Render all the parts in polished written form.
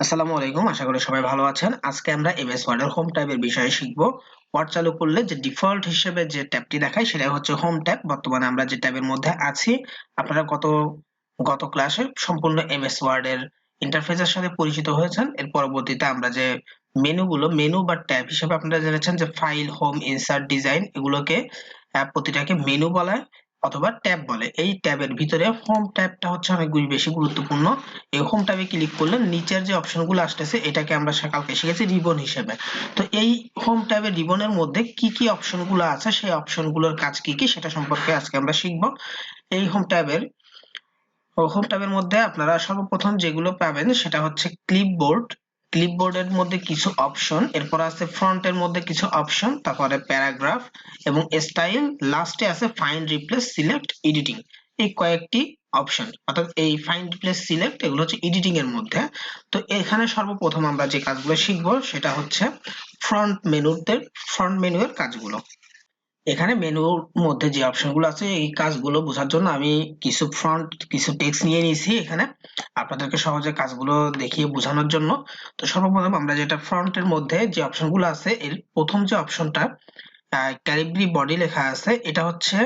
আসসালামু আলাইকুম, আশা করি সবাই ভালো আছেন। আজকে আমরা এমএস ওয়ার্ড এর হোম ট্যাবের বিষয়ে শিখব। ওয়ার্ড চালু করলে যে ডিফল্ট হিসেবে যে ট্যাবটি দেখায় সেটা হচ্ছে হোম ট্যাব। বর্তমানে আমরা যে ট্যাবের মধ্যে আছি, আপনারা গত ক্লাসে সম্পূর্ণ এমএস ওয়ার্ড এর ইন্টারফেসের সাথে পরিচিত হয়েছেন। এর পরবর্তীতে আমরা যে মেনু বা ট্যাব হিসেবে আপনারা জেনেছেন যে ফাইল, হোম, ইনসার্ট, ডিজাইন, এগুলোকে প্রতিটাকে মেনু বলা হয় অথবা ট্যাব বলে। এই ট্যাবের ভিতরে হোম ট্যাবটা হচ্ছে অনেক বেশি গুরুত্বপূর্ণ। এই হোম ট্যাবে ক্লিক করলে নিচের যে অপশনগুলো আসতেছে এটাকে আমরা কালকে শিখেছি রিবন হিসেবে। তো এই হোম ট্যাবের রিবনের মধ্যে কি কি অপশনগুলো আছে, সেই অপশনগুলোর কাজ কি কি সেটা সম্পর্কে আজকে আমরা শিখব। এই হোম ট্যাবের মধ্যে আপনারা সর্বপ্রথম যেগুলো পাবেন সেটা হচ্ছে ক্লিপবোর্ড। ক্লিপবোর্ডের মধ্যে কিছু অপশন, এরপর আছে ফ্রন্টের মধ্যে কিছু অপশন, তারপরে প্যারাগ্রাফ এবং স্টাইল, লাস্টে আছে ফাইন্ড, রিপ্লেস, সিলেক্ট, এডিটিং। এই কয়েকটি অপশন, অর্থাৎ এই ফাইন্ড, রিপ্লেস, সিলেক্ট এগুলো হচ্ছে এডিটিং এর মধ্যে। তো এখানে সর্বপ্রথম আমরা যে কাজগুলো শিখবো সেটা হচ্ছে ফ্রন্ট মেনু এর কাজগুলো। এখানে মেনুর মধ্যে যে অপশনগুলো আছে এই কাজগুলো বোঝার জন্য আমি কিছু টেক্সট নিয়ে নিয়েছি এখানে আপনাদেরকে সহজে কাজগুলো দেখিয়ে বোঝানোর জন্য। তো সর্বপ্রথম আমরা যেটা ফ্রন্টের মধ্যে যে অপশনগুলো আছে এর প্রথম যে অপশনটা ক্যালিব্রি বডি লেখা আছে, এটা হচ্ছে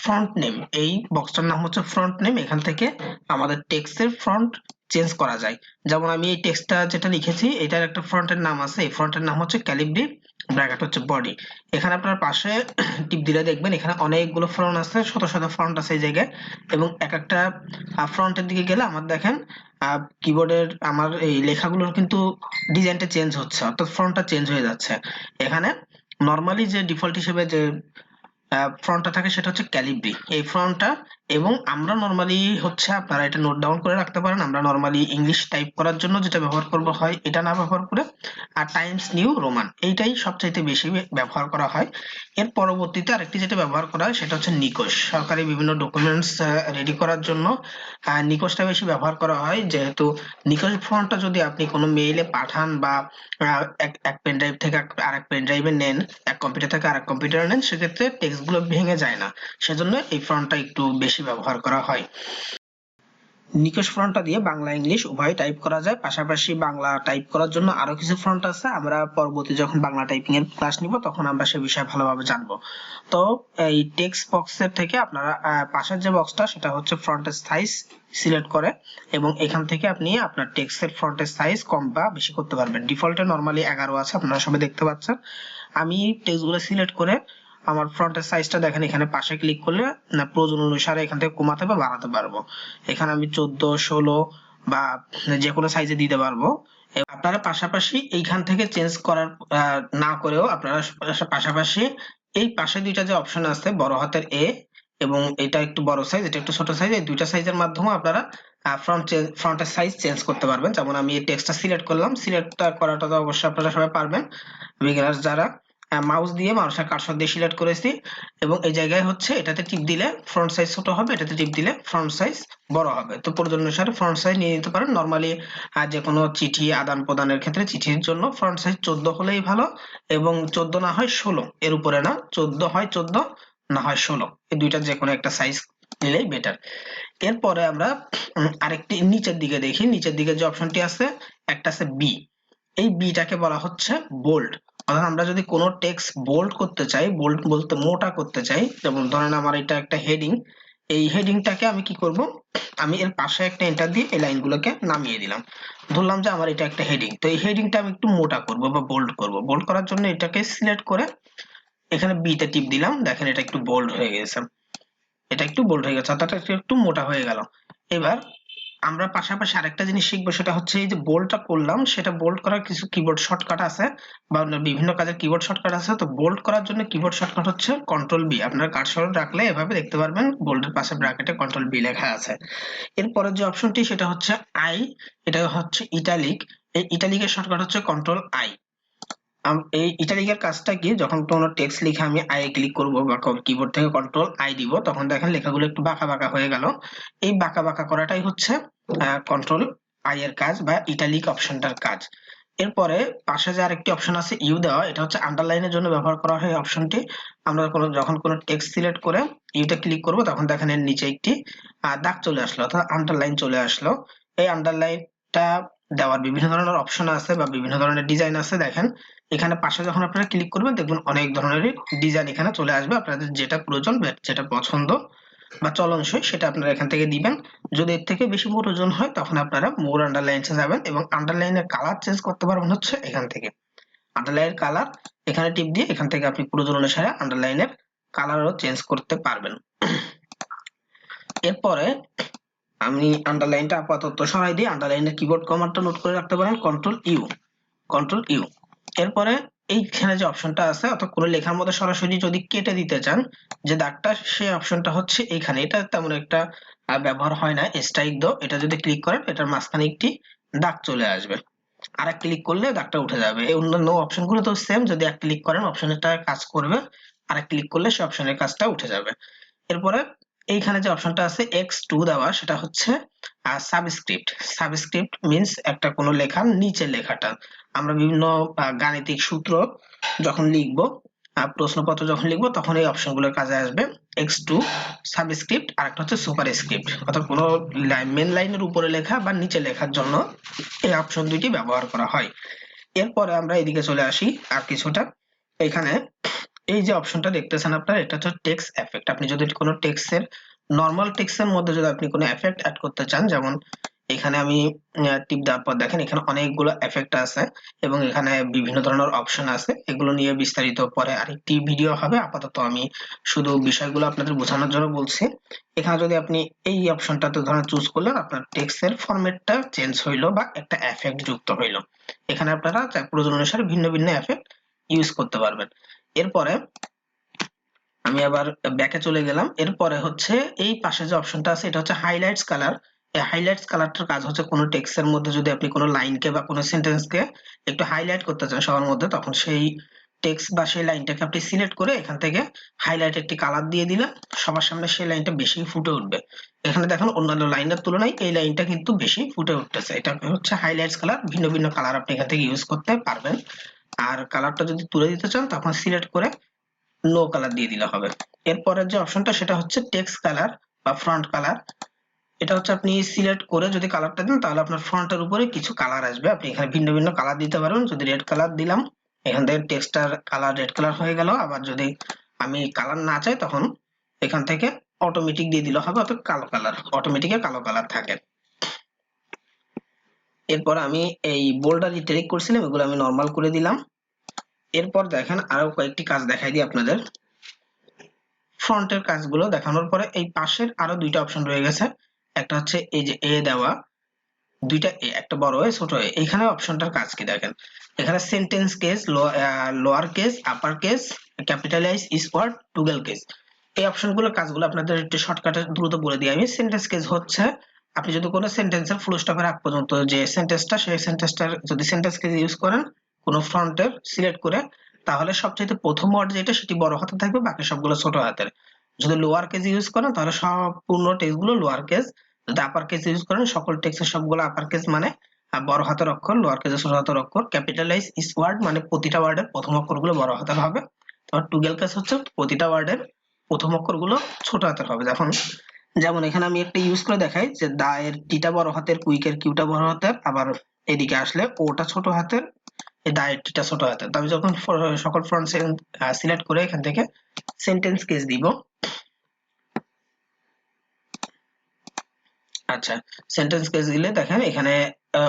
ফ্রন্ট নেম। এই বক্সটার নাম হচ্ছে ফ্রন্ট নেম। এখান থেকে আমাদের টেক্সটের ফ্রন্ট চেঞ্জ করা যায়। যেমন আমি এই টেক্সটটা যেটা লিখেছি এটার একটা ফ্রন্টের নাম আছে, এই ফ্রন্টের নাম হচ্ছে ক্যালিব্রি, ব্র্যাকেট হচ্ছে বডি। এখানে আপনার পাশে টিপ দিলে দেখবেন এখানে অনেকগুলো ফ্রন্ট আছে, শত শত ফ্রন্ট আছে এই জায়গায়। এবং এক একটা ফ্রন্টের দিকে গেলে আমার দেখেন কিবোর্ডের আমার এই লেখাগুলোর কিন্তু ডিজাইনটা চেঞ্জ হচ্ছে, অর্থাৎ ফ্রন্টটা চেঞ্জ হয়ে যাচ্ছে। এখানে নর্মালি যে ডিফল্ট হিসেবে যে ফ্রন্টটা থাকে সেটা হচ্ছে ক্যালিব্রি, এই ফ্রন্টটা। এবং আমরা নর্মালি হচ্ছে, আপনারা এটা নোট ডাউন করে রাখতে পারেন, আমরা নর্মালি ইংলিশ টাইপ করার জন্য যেটা ব্যবহার করব হয় এটা না ব্যবহার করে আর টাইমস নিউ রোমান, এইটাই সবচাইতে বেশি ব্যবহার করা হয়। এর পরবর্তীতে আরেকটি যেটা ব্যবহার করা হয় সেটা হচ্ছে নিকোশ। সরকারি বিভিন্ন ডকুমেন্টস রেডি করার জন্য নিকোশটা বেশি ব্যবহার করা হয়, যেহেতু নিকোশ ফন্টটা যদি আপনি কোনো মেইলে পাঠান বা এক পেন ড্রাইভ থেকে আরেক পেন ড্রাইভে নেন, এক কম্পিউটার থেকে আরেক কম্পিউটারে নেন, সেক্ষেত্রে টেক্সট গুলো ভেঙে যায় না, সেজন্য এই ফন্টটা একটু বেশি ব্যবহার করা হয়। নিকেশ ফন্টটা দিয়ে বাংলা ইংলিশ উভয় টাইপ করা যায়। পাশাপাশি বাংলা টাইপ করার জন্য আরো কিছু ফন্ট আছে, আমরা পরবর্তী যখন বাংলা টাইপিং এর ক্লাস নিব তখন আমরা সে বিষয়ে ভালোভাবে জানবো। তো এই টেক্সট বক্সের থেকে আপনারা পাশের যে বক্সটা সেটা হচ্ছে ফন্টের সাইজ সিলেক্ট করে, এবং এখান থেকে আপনি আপনার টেক্সটের ফন্টের সাইজ কম বা বেশি করতে পারবেন। ডিফল্টে নরমালি 11 আছে, আপনারা সবাই দেখতে পাচ্ছেন। আমি টেক্সটগুলো সিলেক্ট করে আমার ফ্রন্টের সাইজটা দেখেন, এখানে পাশে ক্লিক করলে না প্রয়োজন অনুসারে এখান থেকে কমাতে বা বাড়াতে পারবো। এখানে আমি 14, 16 বা যে কোনো সাইজে দিতে পারবো। আপনারা পাশাপাশি এইখান থেকে চেঞ্জ করার না করেও আপনারা পাশাপাশি এই পাশে দুইটা যে অপশন আছে, বড় হাতের এ এবং এটা একটু বড় সাইজ, এটা একটু ছোট সাইজ, এই দুইটা সাইজের মাধ্যমে আপনারা ফ্রন্টের সাইজ চেঞ্জ করতে পারবেন। যেমন আমি এই টেক্সটটা সিলেক্ট করলাম, সিলেক্টটা করাটা তো অবশ্যই আপনারা সবাই পারবেন, বিগিনার্স যারা। মাউস দিয়ে মাউসের কার্সর দিয়ে সিলেক্ট করেছি, এবং এই জায়গায় হচ্ছে এটাতে টিপ দিলে ফ্রন্ট সাইজ ছোট হবে, এটাতে টিপ দিলে ফ্রন্ট সাইজ বড় হবে। তো প্রয়োজন অনুসারে ফ্রন্ট সাইজ নিয়ে নিতে পারেন। নরমালি যে কোনো চিঠি আদান প্রদানের ক্ষেত্রে চিঠির জন্য ফ্রন্ট সাইজ 14 হলেই ভালো, এবং 14 না হয় 16, এর উপরে না। 14 হয় 14, না হয় 16, এই দুইটা যে কোনো একটা সাইজ নিলেই বেটার। এরপরে আমরা আরেকটি নিচের দিকে দেখি, নিচের দিকে যে অপশনটি আছে একটা আছে বি। এই বিটাকে বলা হচ্ছে বোল্ড। অর্থাৎ আমরা যদি কোনো টেক্সট বোল্ড করতে চাই, বোল্ড বলতে মোটা করতে চাই, যেমন ধরেন আমার এটা একটা হেডিং, এই হেডিংটাকে আমি কি করব, আমি এর পাশে একটা এন্টার দিয়ে এই লাইনগুলোকে নামিয়ে দিলাম। ধরলাম যে আমার এটা একটা হেডিং, তো এই হেডিংটা আমি একটু মোটা করব বা বোল্ড করব। বোল্ড করার জন্য এটাকে সিলেক্ট করে এখানে বি তে টিপ দিলাম, দেখেন এটা একটু বোল্ড হয়ে গেছে। এটা একটু বোল্ড হয়ে গেছে, অর্থাৎ একটু মোটা হয়ে গেল। এবার আমরা পাশাপাশি আরেকটা জিনিস শিখবো, সেটা হচ্ছে এই যে বোল্ডটা করলাম, সেটা বোল্ড করার কিছু কিবোর্ড শর্টকাট আছে বা বিভিন্ন কাজের কিবোর্ড শর্টকাট আছে। তো বোল্ড করার জন্য কিবোর্ড শর্টকাট হচ্ছে কন্ট্রোল বি। আপনারা কার্সর রাখলে এভাবে দেখতে পারবেন বোল্ডের পাশে ব্র্যাকেটে কন্ট্রোল বি লেখা আছে। এরপরের যে অপশনটি সেটা হচ্ছে আই, এটা হচ্ছে ইটালিক। এই ইটালিকের শর্টকাট হচ্ছে কন্ট্রোল আই। এই ইটালিকের কাজটা কি, যখন কোনো টেক্সট লিখে আমি আই ক্লিক করব বা কিবোর্ড থেকে কন্ট্রোল আই দিব, তখন দেখেন লেখাগুলো একটু বাঁকা বাঁকা হয়ে গেল। এই বাঁকা বাঁকা করাটাই হচ্ছে কন্ট্রোল আই এর কাজ বা ইটালিক অপশনটার কাজ। এরপরে পাশে যে আরেকটি অপশন আছে ইউ দেওয়া, এটা হচ্ছে আন্ডারলাইনের জন্য ব্যবহার করা হয় অপশনটি। আমরা যখন কোনো টেক্সট সিলেক্ট করে ইউতে ক্লিক করব, তখন দেখেন এর নিচে একটি দাগ চলে আসলো, অর্থাৎ আন্ডারলাইন চলে আসলো। এই আন্ডারলাইনটা দেওয়ার বিভিন্ন ধরনের অপশন আছে বা বিভিন্ন ধরনের ডিজাইন আছে। দেখেন এখানে পাশে যখন আপনারা ক্লিক করবেন দেখবেন অনেক ধরনের ডিজাইন এখানে চলে আসবে। আপনাদের যেটা প্রয়োজন বা যেটা পছন্দ বা চলনসই সেটা আপনারা এখান থেকে দিবেন। যদি এর থেকে বেশি প্রয়োজন হয় তখন আপনারা মোর আন্ডারলাইনসে যাবেন এবং আন্ডারলাইনের কালার চেঞ্জ করতে পারবেন হচ্ছে এখান থেকে। আন্ডারলাইনের কালার এখানে টিপ দিয়ে এখান থেকে আপনি প্রয়োজন অনুসারে আন্ডারলাইনের কালারও চেঞ্জ করতে পারবেন। এরপরে আমি আন্ডারলাইনটা আপাতত সরাই দিই। আন্ডারলাইনের কিবোর্ড কমান্ডটা নোট করে রাখতে পারেন, কন্ট্রোল ইউ। এরপরে এইখানে যে অপশনটা আছে অর্থাৎ কোনো লেখার মধ্যে সরাসরি যদি কেটে দিতে চান যে দাগটা, সেই অপশনটা হচ্ছে এখানে। এটা তেমন একটা ব্যবহার হয় না, স্ট্রাইক দাও এটা যদি ক্লিক করেন এটার মাঝখানে একটি দাগ চলে আসবে, আর এক ক্লিক করলে দাগটা উঠে যাবে। এই অন্যান্য অপশনগুলো তো সেম, যদি এক ক্লিক করেন অপশনটা কাজ করবে, আর এক ক্লিক করলে সেই অপশনের কাজটা উঠে যাবে। এরপরে এইখানে যে অপশনটা আছে X2 দেওয়া, সেটা হচ্ছে সাবস্ক্রিপ্ট। সাবস্ক্রিপ্ট মিন্স একটা কোনো লেখার নিচে লেখাটা। আমরা বিভিন্ন গাণিতিক সূত্র যখন লিখবো, প্রশ্নপত্র যখন লিখবো তখন এই অপশনগুলোর কাজে আসবে। X2 সাবস্ক্রিপ্ট, আর একটা হচ্ছে সুপারস্ক্রিপ্ট, অর্থাৎ কোনো মেন লাইনের উপরে লেখা বা নিচে লেখার জন্য এই অপশন দুইটি ব্যবহার করা হয়। এরপরে আমরা এদিকে চলে আসি আর কিছুটা। এখানে এই যে অপশনটা দেখতেছেন আপনারা, এটা হচ্ছে টেক্সট এফেক্ট। আপনি যদি কোনো টেক্সটের নরমাল টেক্সটের মধ্যে যদি আপনি কোনো এফেক্ট অ্যাড করতে চান, যেমন এখানে আমি টিপ দেওয়ার পর দেখেন এখানে অনেকগুলো এফেক্ট আছে এবং এখানে বিভিন্ন ধরনের অপশন আছে। এগুলো নিয়ে বিস্তারিত পরে আরেকটি ভিডিও হবে, আপাতত আমি শুধু বিষয়গুলো আপনাদের বোঝানোর জন্য বলছি। এখানে যদি আপনি এই অপশনটাতে ধরেন চুজ করলেন, আপনার টেক্সটের ফরম্যাটটা চেঞ্জ হইলো বা একটা এফেক্ট যুক্ত হইলো। এখানে আপনারা প্রয়োজন অনুসারে ভিন্ন ভিন্ন এফেক্ট ইউজ করতে পারবেন। এরপরে আমি আবার ব্যাকে চলে গেলাম। এরপরে হচ্ছে এই পাশে যে অপশনটা আছে এটা হচ্ছে হাইলাইটস কালার। এই হাইলাইটস কালারটার কাজ হচ্ছে কোনো টেক্সটের মধ্যে যদি আপনি কোনো লাইনকে বা কোনো সেন্টেন্সকে একটু হাইলাইট করতে চান সবার মধ্যে, তখন সেই টেক্সট বা সেই লাইনটাকে আপনি সিলেক্ট করে এখান থেকে হাইলাইট একটি কালার দিয়ে দিলে সবার সামনে সেই লাইনটা বেশি ফুটে উঠবে। এখানে দেখেন অন্যান্য লাইনের তুলনায় এই লাইনটা কিন্তু বেশি ফুটে উঠতেছে। এটা হচ্ছে হাইলাইটস কালার। ভিন্ন ভিন্ন কালার আপনি এখান থেকে ইউজ করতে পারবেন। আর কালারটা যদি তুলে দিতে চান তখন সিলেক্ট করে নো কালার দিয়ে দিলে হবে। এরপরের যে অপশনটা সেটা হচ্ছে টেক্সট কালার বা ফ্রন্ট কালার। এটা হচ্ছে আপনি সিলেক্ট করে যদি কালারটা দেন তাহলে আপনার ফ্রন্টের উপরে কিছু কালার আসবে। আপনি এখানে ভিন্ন ভিন্ন কালার দিতে পারবেন। যদি রেড কালার দিলাম, এখান থেকে টেক্সটার কালার রেড কালার হয়ে গেল। আবার যদি আমি কালার না চাই তখন এখান থেকে অটোমেটিক দিয়ে দিলে হবে, অর্থাৎ কালো কালার, অটোমেটিকে কালো কালার থাকে। এরপর আমি এই বোল্ডার ইটালিক করছিলাম, এগুলো আমি নরমাল করে দিলাম। এরপর দেখেন আরো কয়েকটি কাজ দেখাই দিই আপনাদের। ফ্রন্টের কাজগুলো দেখানোর পরে এই পাশের আরো দুইটা অপশন রয়ে গেছে। একটা হচ্ছে এই যে এ দেওয়া, দুইটা এ, একটা বড় এ ছোট এ। এইখানে অপশনটার কাজ কি দেখেন, এখানে sentence case, lower case, upper case, capitalize, square, toggle case. এই অপশনগুলোর কাজগুলো আপনাদের একটু শর্টকাটে দ্রুত বলে দিই আমি। সেন্টেন্স কেস হচ্ছে আপনি যদি কোনো সেন্টেন্সের ফুল স্টপের আগ পর্যন্ত যে সেন্টেন্সটা, সেই সেন্টেন্সটার যদি সেন্টেন্স কেস ইউজ করেন কোনো ফ্রন্টের সিলেক্ট করে, তাহলে সবচেয়ে প্রথম ওয়ার্ড যেটা সেটি বড় হাতে থাকবে, বাকি সবগুলো ছোট হাতের। যদি লোয়ার কেস ইউজ করেন তাহলে সম্পূর্ণ টেক্সটগুলো লোয়ার কেস। যদি আপার কেস ইউজ করেন সকল টেক্সটের সবগুলো আপার কেস মানে বড় হাতের অক্ষর, লোয়ার কেসে ছোট হাতের অক্ষর। ক্যাপিটালাইজ ইস ওয়ার্ড মানে প্রতিটা ওয়ার্ডের প্রথম অক্ষরগুলো বড় হাতের হবে। আর টুগেল কেস হচ্ছে প্রতিটা ওয়ার্ডের প্রথম অক্ষরগুলো ছোট হাতের হবে। যেমন এখানে আমি একটা ইউজ করে দেখাই যে দা এর টিটা বড় হাতের, কুইকের কিউটা বড় হাতের, আবার এদিকে আসলে ওটা ছোট হাতের, এই দা এর টিটা ছোট হাতের। তো আমি যখন সকল ফ্রন্ট সিলেক্ট করে এখান থেকে সেন্টেন্স কেস দিব। আচ্ছা, সেন্টেন্স কেস দিলে দেখেন এখানে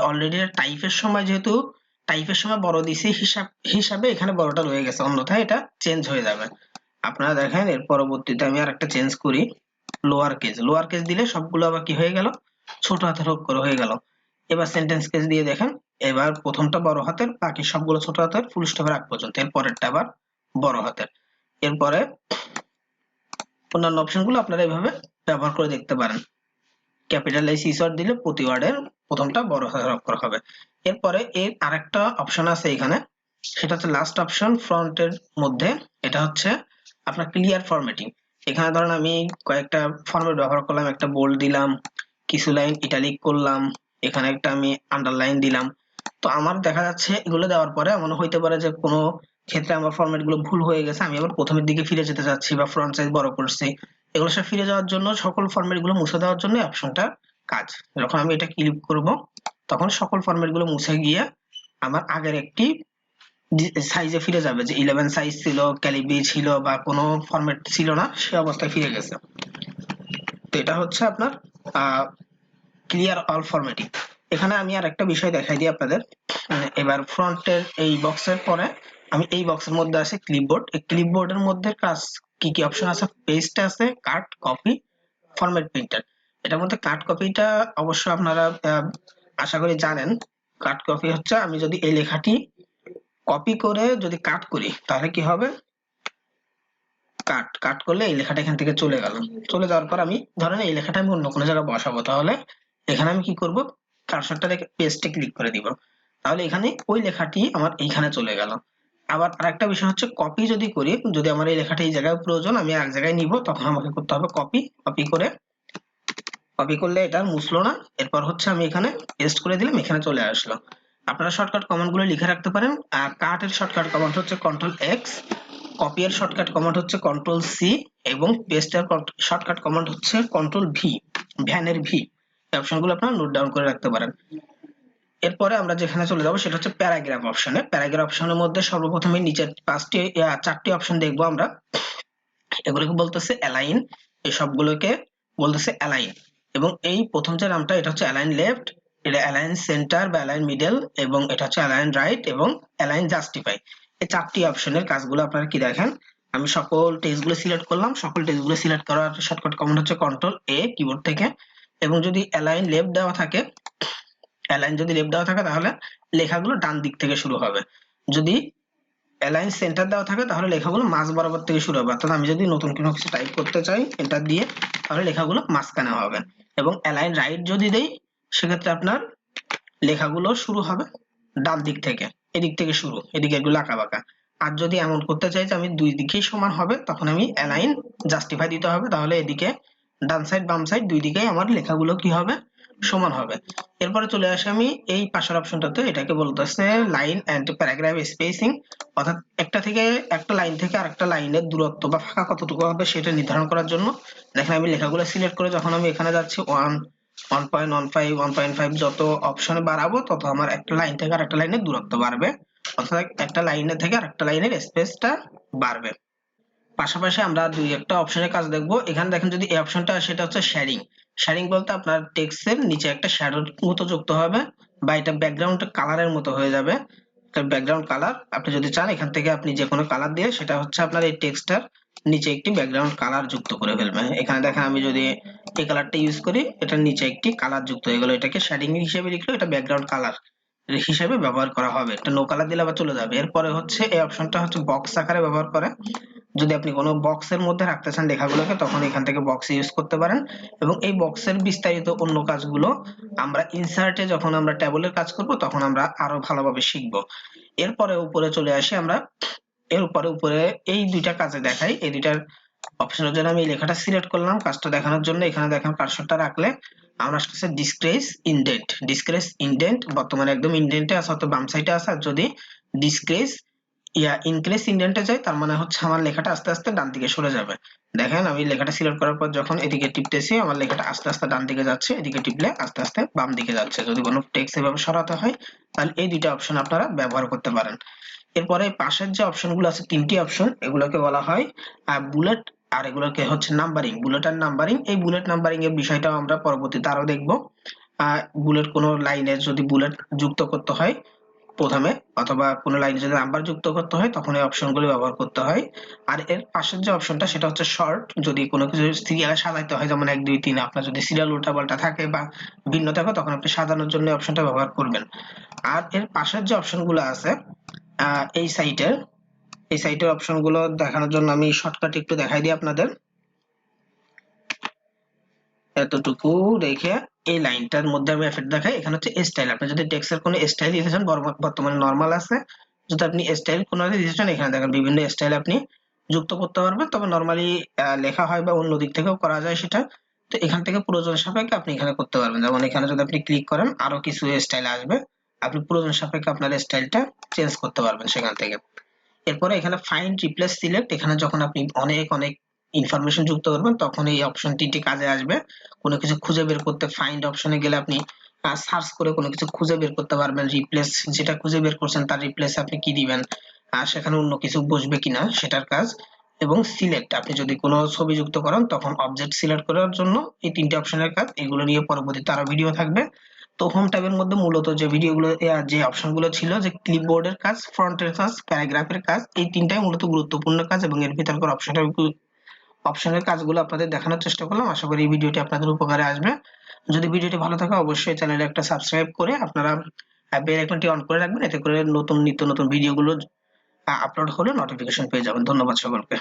অলরেডি টাইপের সময় যেহেতু টাইপের সময় বড় দিছি হিসাবে এখানে বড়টা রয়ে গেছে, অন্যথায় এটা চেঞ্জ হয়ে যাবে। আপনারা দেখেন এর পরবর্তীতে আমি আরেকটা চেঞ্জ করি, লোয়ার কেস দিলে সবগুলো আবার কি হয়ে গেল, ছোট হাতের অক্ষর হয়ে গেল। এবার সেন্টেন্স কেস দিয়ে দেখেন, এবার প্রথমটা বড় হাতের, বাকি সবগুলো ছোট হাতের ফুল স্টপের আগ পর্যন্ত, এর পরেরটা আবার বড় হাতের। এরপরে অন্যান্য অপশনগুলো আপনারা এইভাবে ব্যবহার করে দেখতে পারেন। ক্যাপিটালাইজ ইসওয়ার্ড দিলে প্রতি ওয়ার্ডের প্রথমটা বড় হাতের অক্ষর হবে। এরপরে এর আরেকটা অপশন আছে এখানে, সেটা হচ্ছে লাস্ট অপশন ফ্রন্টের মধ্যে। এটা হচ্ছে আপনার ক্লিয়ার ফরম্যাটিং। এখানে ধরেন আমি কয়েকটা ফরম্যাট ব্যবহার করলাম, একটা বোল্ড দিলাম, কিছু লাইন ইটালিক করলাম, এখানে একটা আমি আন্ডারলাইন দিলাম। তো আমার দেখা যাচ্ছে এগুলো দেওয়ার পরে এমন হইতে পারে যে কোনো ক্ষেত্রে আমার ফরম্যাট গুলো ভুল হয়ে গেছে, আমি আবার প্রথমের দিকে ফিরে যেতে চাচ্ছি বা ফ্রন্ট সাইজ বড় করছি। এগুলো সব ফিরে যাওয়ার জন্য, সকল ফরম্যাট গুলো মুছে দেওয়ার জন্য অপশনটা কাজ। যখন আমি এটা ক্লিক করব তখন সকল ফরম্যাট গুলো মুছে গিয়ে আমার আগের একটি সাইজে ফিরে যাবে, যে 11 সাইজ ছিল, ক্যালিব্রি ছিল বা কোনো ফরম্যাট ছিল না, সে অবস্থায় ফিরে গেছে। তো এটা হচ্ছে আপনার ক্লিয়ার অল ফরম্যাটিং। এখানে আমি আর একটা বিষয় দেখাই দিই আপনাদের। এবার ফ্রন্টের এই বক্সের পরে আমি এই বক্সের মধ্যে আছে ক্লিপবোর্ড। এই ক্লিপবোর্ডের মধ্যে কাজ কি কি অপশন আছে? পেস্ট আছে, কাট, কপি, ফরম্যাট প্রিন্টার। এটার মধ্যে কাট কপিটা অবশ্য আপনারা আশা করি জানেন। কাট কপি হচ্ছে আমি যদি এই লেখাটি কপি করে যদি কাট করি তাহলে কি হবে? কাট কাট করলে এই লেখাটা এখান থেকে চলে গেল। চলে যাওয়ার পর আমি ধরেন এই লেখাটা আমি অন্য কোনো জায়গায় বসাবো, তাহলে এখানে আমি কি করব? কার্সরটা রেখে পেস্টে ক্লিক করে দিব, তাহলে এখানে ওই লেখাটি আমার এইখানে চলে গেল। আবার আরেকটা বিষয় হচ্ছে কপি যদি করি, যদি আমার এই লেখাটা এই জায়গায় প্রয়োজন, আমি এক জায়গায় নিব, তখন আমাকে করতে হবে কপি। কপি করে কপি করলে এটা মুছলো না, এরপর হচ্ছে আমি এখানে পেস্ট করে দিলাম, এখানে চলে আসলো। আপনারা শর্টকাট কমান্ড গুলো লিখে রাখতে পারেন। আর কাটের শর্টকাট কমান্ড হচ্ছে কন্ট্রোল এক্স, কপি এর শর্টকাট কমান্ড হচ্ছে কন্ট্রোল সি, এবং পেস্ট এর শর্টকাট কমান্ড হচ্ছে কন্ট্রোল ভি, ভ্যানের ভি। এই অপশনগুলো আপনারা নোট ডাউন করে রাখতে পারেন। এরপরে আমরা যেখানে চলে যাব সেটা হচ্ছে প্যারাগ্রাফ অপশনে। প্যারাগ্রাফ অপশনের মধ্যে সর্বপ্রথমে নিচের চারটি অপশন দেখবো আমরা। এগুলোকে বলতেছে অ্যালাইন, এই সবগুলোকে বলতেছে অ্যালাইন। এবং এই প্রথম যে নামটা এটা হচ্ছে অ্যালাইন লেফট, এটা অ্যালাইন সেন্টার বা অ্যালাইন মিডল, এবং এটা হচ্ছে অ্যালাইন রাইট এবং অ্যালাইন জাস্টিফাই। এই চারটি অপশনের কাজগুলো আপনারা কি দেখেন। আমি সকল টেক্সটগুলো সিলেক্ট করলাম, সকল টেক্সটগুলো সিলেক্ট করার শর্টকাট কমান্ড হচ্ছে কন্ট্রোল এ কিবোর্ড থেকে। এবং যদি অ্যালাইন লেফট দেওয়া থাকে, অ্যালাইন যদি লেফট দেওয়া থাকে তাহলে লেখাগুলো ডান দিক থেকে শুরু হবে। যদি অ্যালাইন সেন্টার দেওয়া থাকে তাহলে লেখাগুলো মাঝ বরাবর থেকে শুরু হবে। অর্থাৎ আমি যদি নতুন কোনো কিছু টাইপ করতে চাই এন্টার দিয়ে, তাহলে লেখাগুলো মাঝখানে হবে। এবং অ্যালাইন রাইট যদি দেই, সেক্ষেত্রে আপনার লেখাগুলো শুরু হবে ডান দিক থেকে, এদিক থেকে শুরু, এদিকে এগুলো আঁকা বাঁকা। আর যদি এমন করতে চাই যে আমি দুই দিকেই সমান হবে, তখন আমি অ্যালাইন জাস্টিফাই দিতে হবে, তাহলে এদিকে ডান সাইড বাম সাইড দুই দিকেই আমার লেখাগুলো কি হবে? সমান হবে। এরপরে চলে আসি আমি এই পাশের অপশনটাতে, এটাকে বলতেছে লাইন এন্ড প্যারাগ্রাফ স্পেসিং। অর্থাৎ একটা থেকে একটা লাইন থেকে আরেকটা লাইনের দূরত্ব বা ফাঁকা কতটুকু হবে সেটা নির্ধারণ করার জন্য। দেখেন আমি লেখাগুলো সিলেক্ট করে যখন আমি এখানে যাচ্ছি 1.15 1.5 যত অপশনে বাড়াবো তত আমার একটা লাইন থেকে আরেকটা লাইনের দূরত্ব বাড়বে, অর্থাৎ একটা লাইনের থেকে আরেকটা লাইনের স্পেসটা বাড়বে। পাশাপাশি আমরা দুই একটা অপশনের কাজ দেখবো। এখানে দেখেন যদি এই অপশনটা, সেটা হচ্ছে শেডিং। শেডিং বলতে আপনার টেক্সটের নিচে একটা শ্যাডোর মতো যুক্ত হবে, বা এটা ব্যাকগ্রাউন্ড কালারের মতো হয়ে যাবে। এটা ব্যাকগ্রাউন্ড কালার, আপনি যদি চান এখান থেকে আপনি যে কোনো কালার দিয়ে সেটা হচ্ছে আপনার এই টেক্সটটার নিচে একটি ব্যাকগ্রাউন্ড কালার যুক্ত করে ফেলবেন। এখানে দেখেন আমি যদি এই কালারটা ইউজ করি, এটার নিচে একটি কালার যুক্ত হয়ে গেল, এটাকে শেডিং হিসেবে লিখলো, এটা ব্যাকগ্রাউন্ড কালার হিসেবে ব্যবহার করা হবে। এটা নো কালার দিলে আবার চলে যাবে। এরপরে হচ্ছে এই অপশনটা হচ্ছে বক্স আকারে ব্যবহার করে। যদি আপনি কোনো বক্সের মধ্যে রাখতে চান লেখাগুলোকে, তখন এখান থেকে বক্স ইউজ করতে পারেন। এবং এই বক্সের বিস্তারিত অন্য কাজগুলো আমরা ইনসার্টে যখন আমরা ট্যাবলের কাজ করব তখন আমরা আরো ভালোভাবে শিখব। এরপরে উপরে চলে আসি আমরা। এর উপরে এই দুইটা কাজে দেখাই, এই দুইটার অপশনের জন্য আমি এই লেখাটা সিলেক্ট করলাম কাজটা দেখানোর জন্য। এখানে দেখেন কার্সরটা রাখলে আমরা আসছে ডিসক্রেস ইনডেন্ট। ডিসক্রেস ইনডেন্ট বর্তমানে একদম ইনডেন্টে আছে, অর্থাৎ বাম সাইডে আছে। আর যদি ডিসক্রেস ইনক্রিজ ইনডেন্টে যাই, তার মানে হচ্ছে আমার লেখাটা আস্তে আস্তে ডান দিকে সরে যাবে। দেখেন আমি লেখাটা সিলেক্ট করার পর যখন এদিকে টিপতেছি, আমার লেখাটা আস্তে আস্তে ডান দিকে যাচ্ছে, এদিকে টিপলে আস্তে আস্তে বাম দিকে যাচ্ছে। যদি কোনো টেক্সট এভাবে সরাতে হয়, তাহলে এই দুইটা অপশন আপনারা ব্যবহার করতে পারেন। এরপরে পাশের যে অপশনগুলো আছে, তিনটি অপশন, এগুলোকে বলা হয় বুলেট, আর এগুলোকে হচ্ছে নাম্বারিং। বুলেট আর নাম্বারিং, এই বুলেট নাম্বারিং এর বিষয়টাও আমরা পরবর্তীতে আরো দেখবো। বুলেট কোনো লাইনে যদি বুলেট যুক্ত করতে হয় প্রথমে, অথবা কোনো লাইনে যদি নাম্বার যুক্ত করতে হয়, তখন এই অপশনগুলো ব্যবহার করতে হয়। আর এর পাশের যে অপশনটা সেটা হচ্ছে শর্ট। যদি কোনো কিছু সিরিয়ালে সাজাইতে হয়, যেমন 1 2 3, আপনার যদি সিরিয়াল উল্টাপাল্টা থাকে বা ভিন্ন থাকে, তখন আপনি সাজানোর জন্য অপশনটা ব্যবহার করবেন। আর এর পাশের যে অপশনগুলো আছে এই সাইটের, এই সাইটের অপশনগুলো দেখানোর জন্য আমি শর্টকাট একটু দেখাই দিই আপনাদের। এতটুকু রেখে এই লাইনটার মধ্যে আমি এফেক্ট দেখাই। এখানে হচ্ছে স্টাইল, আপনি যদি টেক্সটের কোনো স্টাইল দিতে চান, বর্তমানে নরমাল আছে, যদি আপনি স্টাইল কোনো দিতে চান, এখানে দেখেন বিভিন্ন স্টাইল আপনি যুক্ত করতে পারবেন। তবে নরমালি লেখা হয় বা অন্য দিক থেকেও করা যায় সেটা। তো এখান থেকে প্রয়োজন সাপেক্ষে আপনি এখানে করতে পারবেন। যেমন এখানে যদি আপনি ক্লিক করেন, আরো কিছু স্টাইল আসবে, আপনি প্রয়োজন সাপেক্ষে আপনার স্টাইলটা চেঞ্জ করতে পারবেন সেখান থেকে। এরপরে এখানে ফাইন্ড রিপ্লেস সিলেক্ট, এখানে যখন আপনি অনেক অনেক ইনফরমেশন যুক্ত করবেন তখন এই অপশন তিনটি কাজে আসবে। কোনো কিছু খুঁজে বের করতে ফাইন্ড অপশনে গেলে আপনি সার্চ করে কোনো কিছু খুঁজে বের করতে পারবেন, রিপ্লেস যেটা খুঁজে বের করছেন তার রিপ্লেস আপনি কি দিবেন, আর সেখানে অন্য কিছু বসবে কিনা সেটার কাজ, এবং সিলেক্ট আপনি যদি কোনো ছবি যুক্ত করেন তখন অবজেক্ট সিলেক্ট করার জন্য এই তিনটে অপশনের কাজ। এগুলো নিয়ে পরবর্তীতে আরো ভিডিও থাকবে। তো হোম ট্যাবের মধ্যে মূলত যে ভিডিওগুলো যে অপশনগুলো ছিল, যে ক্লিপবোর্ডের কাজ, ফ্রন্টের কাজ, প্যারাগ্রাফের কাজ, এই তিনটাই মূলত গুরুত্বপূর্ণ কাজ এবং এর ভিতরকার অপশনের কাজগুলো আপনাদের দেখানোর চেষ্টা করলাম। আশা করি এই ভিডিওটি আপনাদের উপকারে আসবে। যদি ভিডিওটি ভালো থাকে অবশ্যই চ্যানেলে একটা সাবস্ক্রাইব করে আপনারা বেল আইকনটি অন করে রাখবেন, এতে করে নিত্য নতুন ভিডিওগুলো আপলোড হলে নোটিফিকেশন পেয়ে যাবেন। ধন্যবাদ সকলকে।